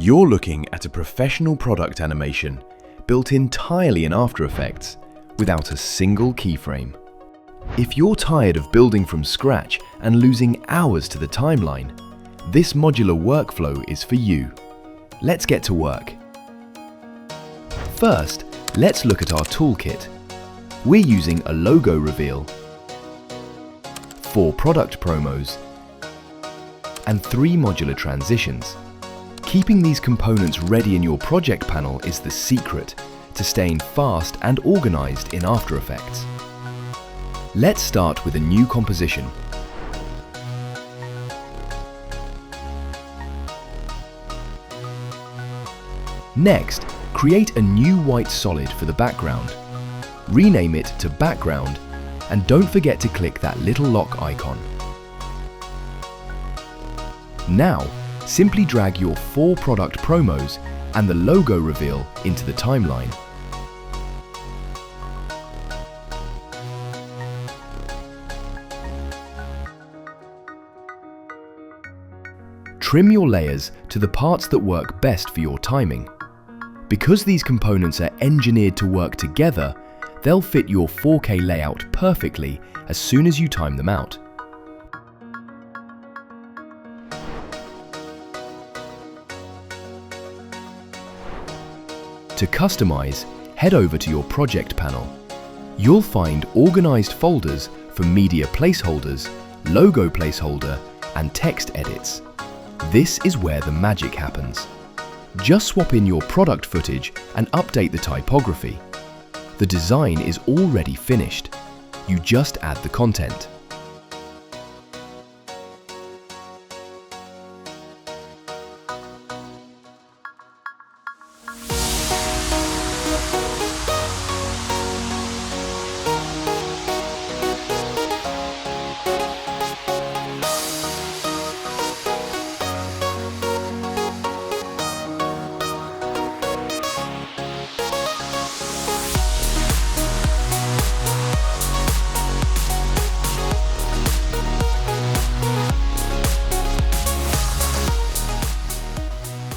You're looking at a professional product animation built entirely in After Effects without a single keyframe. If you're tired of building from scratch and losing hours to the timeline, this modular workflow is for you. Let's get to work. First, let's look at our toolkit. We're using a logo reveal, 4 product promos, and 3 modular transitions. Keeping these components ready in your project panel is the secret to staying fast and organized in After Effects. Let's start with a new composition. Next, create a new white solid for the background. Rename it to Background, and don't forget to click that little lock icon. Now, simply drag your 4 product promos and the logo reveal into the timeline. Trim your layers to the parts that work best for your timing. Because these components are engineered to work together, they'll fit your 4K layout perfectly as soon as you time them out. To customize, head over to your project panel. You'll find organized folders for media placeholders, logo placeholder, and text edits. This is where the magic happens. Just swap in your product footage and update the typography. The design is already finished. You just add the content.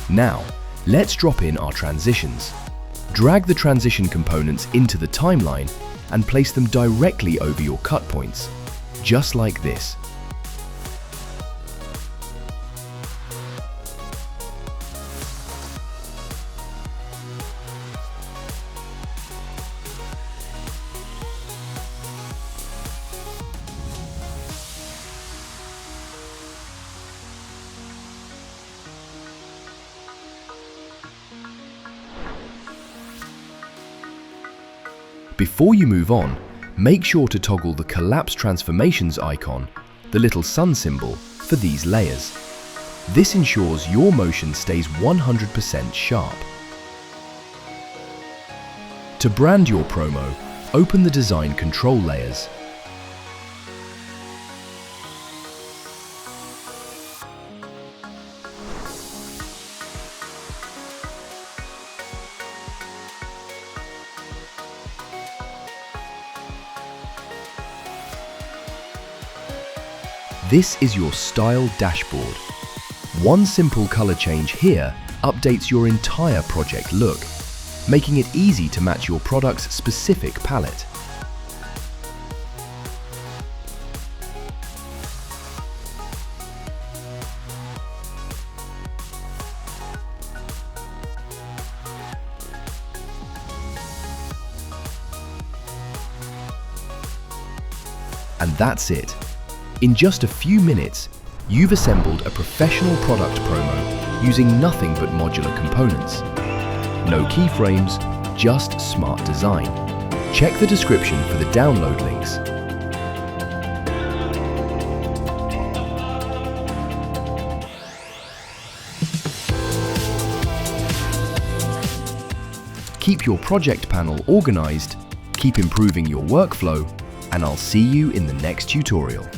Now, let's drop in our transitions. Drag the transition components into the timeline and place them directly over your cut points, just like this. Before you move on, make sure to toggle the Collapse Transformations icon, the little sun symbol, for these layers. This ensures your motion stays 100% sharp. To brand your promo, open the Design Control layers. This is your style dashboard. One simple color change here updates your entire project look, making it easy to match your product's specific palette. And that's it. In just a few minutes, you've assembled a professional product promo using nothing but modular components. No keyframes, just smart design. Check the description for the download links. Keep your project panel organized, keep improving your workflow, and I'll see you in the next tutorial.